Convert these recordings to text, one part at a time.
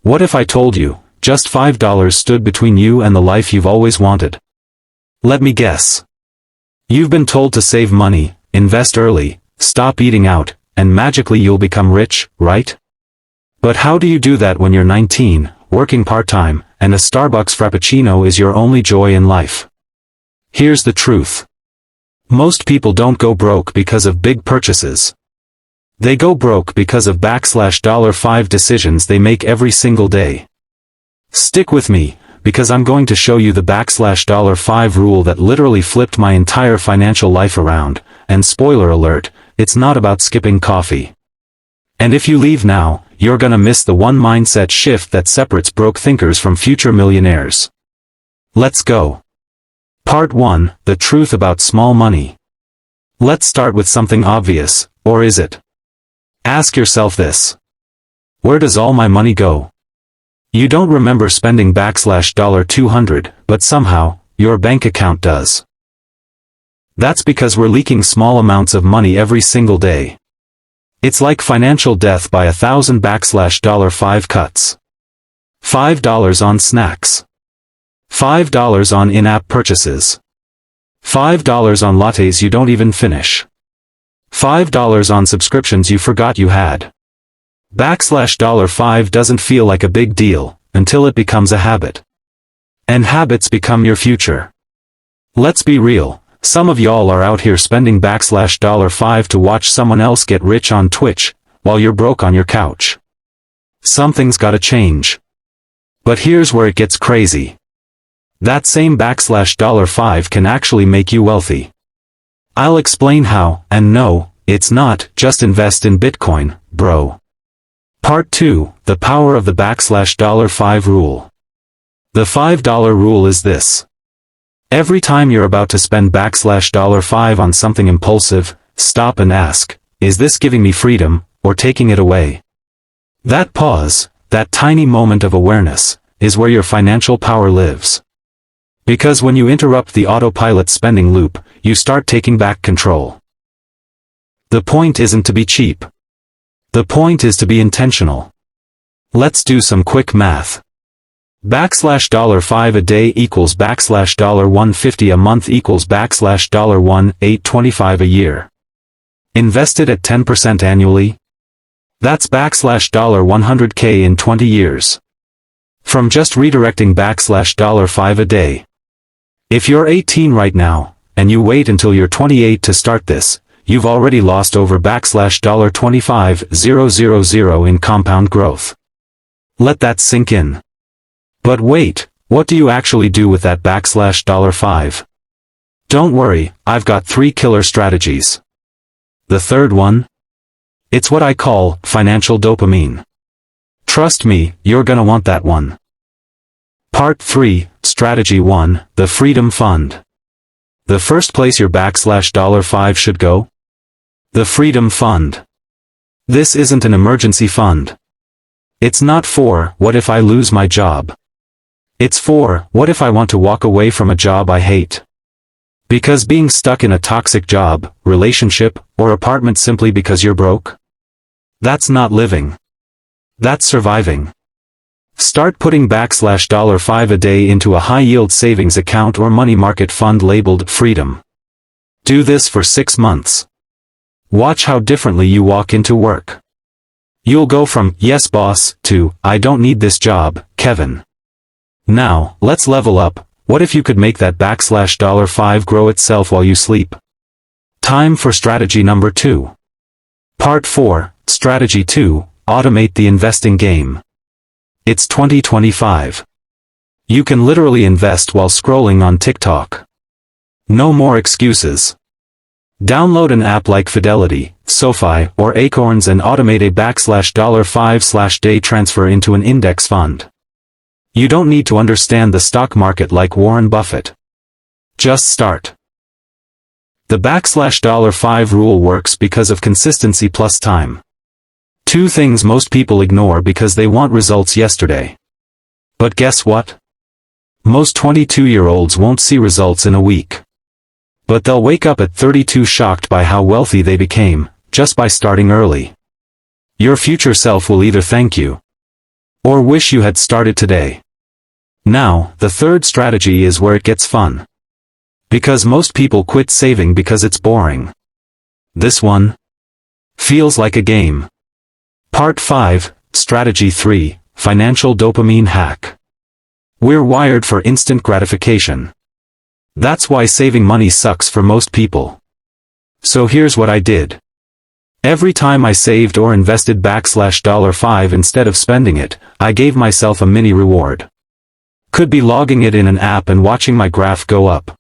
What if I told you, just $5 stood between you and the life you've always wanted? Let me guess. You've been told to save money, invest early, stop eating out, and magically you'll become rich, right? But how do you do that when you're 19, working part-time, and a Starbucks Frappuccino is your only joy in life? Here's the truth. Most people don't go broke because of big purchases. They go broke because of $5 decisions they make every single day. Stick with me, because I'm going to show you the $5 rule that literally flipped my entire financial life around, and spoiler alert, it's not about skipping coffee. And if you leave now, you're gonna miss the one mindset shift that separates broke thinkers from future millionaires. Let's go. Part 1, The Truth About Small Money. Let's start with something obvious, or is it? Ask yourself this. Where does all my money go? You don't remember spending $200, but somehow, your bank account does. That's because we're leaking small amounts of money every single day. It's like financial death by 1,000 $5 cuts. $5 on snacks. $5 on in-app purchases. $5 on lattes you don't even finish. $5 on subscriptions you forgot you had. $5 doesn't feel like a big deal, until it becomes a habit. And habits become your future. Let's be real, some of y'all are out here spending $5 to watch someone else get rich on Twitch, while you're broke on your couch. Something's gotta change. But here's where it gets crazy. That same $5 can actually make you wealthy. I'll explain how, and no, it's not just invest in Bitcoin, bro. Part 2, The Power of the $5 Rule. The $5 rule is this. Every time you're about to spend $5 on something impulsive, stop and ask, is this giving me freedom, or taking it away? That pause, that tiny moment of awareness, is where your financial power lives. Because when you interrupt the autopilot spending loop, you start taking back control. The point isn't to be cheap. The point is to be intentional. Let's do some quick math. $5 a day equals $150 a month equals $1,825 a year. Invested at 10% annually? That's $100K in 20 years. From just redirecting $5 a day. If you're 18 right now, and you wait until you're 28 to start this, you've already lost over $25,000 in compound growth. Let that sink in. But wait, what do you actually do with that $5? Don't worry, I've got 3 killer strategies. The third one? It's what I call financial dopamine. Trust me, you're gonna want that one. Part 3, Strategy 1, The Freedom Fund. The first place your $5 should go? The Freedom Fund. This isn't an emergency fund. It's not for, what if I lose my job? It's for, what if I want to walk away from a job I hate? Because being stuck in a toxic job, relationship, or apartment simply because you're broke? That's not living. That's surviving. Start putting $5 a day into a high-yield savings account or money market fund labeled Freedom. Do this for 6 months. Watch how differently you walk into work. You'll go from, yes boss, to, I don't need this job, Kevin. Now, let's level up. What if you could make that $5 grow itself while you sleep? Time for strategy number 2. Part 4, Strategy 2, Automate the investing game. It's 2025. You can literally invest while scrolling on TikTok. No more excuses. Download an app like Fidelity, SoFi, or Acorns and automate a $5/day transfer into an index fund. You don't need to understand the stock market like Warren Buffett. Just start. The $5 rule works because of consistency plus time. 2 things most people ignore because they want results yesterday. But guess what? Most 22-year-olds won't see results in a week. But they'll wake up at 32 shocked by how wealthy they became, just by starting early. Your future self will either thank you. Or wish you had started today. Now, the third strategy is where it gets fun. Because most people quit saving because it's boring. This one feels like a game. Part 5, Strategy 3, Financial Dopamine Hack. We're wired for instant gratification. That's why saving money sucks for most people. So here's what I did. Every time I saved or invested $5 instead of spending it, I gave myself a mini reward. Could be logging it in an app and watching my graph go up.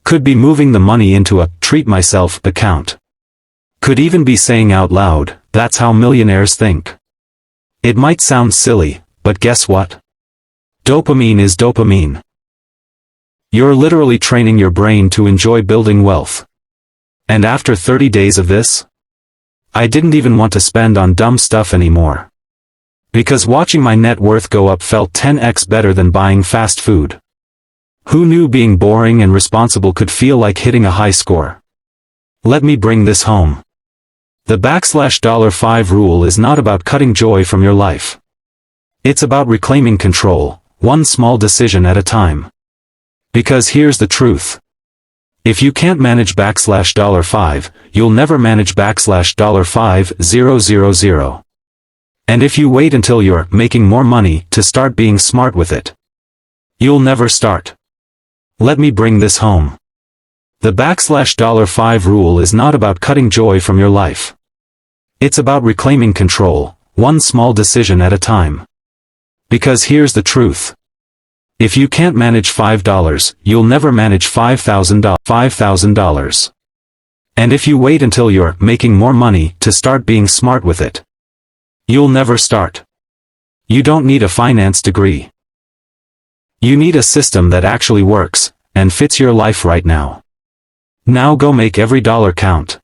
Could be moving the money into a treat myself account. Could even be saying out loud, "That's how millionaires think." It might sound silly, but guess what? Dopamine is dopamine. You're literally training your brain to enjoy building wealth. And after 30 days of this, I didn't even want to spend on dumb stuff anymore. Because watching my net worth go up felt 10x better than buying fast food. Who knew being boring and responsible could feel like hitting a high score? Let me bring this home. The $5 rule is not about cutting joy from your life. It's about reclaiming control, one small decision at a time. Because here's the truth. If you can't manage $5, you'll never manage $5,000. And if you wait until you're making more money to start being smart with it, you'll never start. Let me bring this home. The $5 rule is not about cutting joy from your life. It's about reclaiming control, one small decision at a time. Because here's the truth. If you can't manage $5, you'll never manage $5,000. And if you wait until you're making more money to start being smart with it, you'll never start. You don't need a finance degree. You need a system that actually works, and fits your life right now. Now go make every dollar count.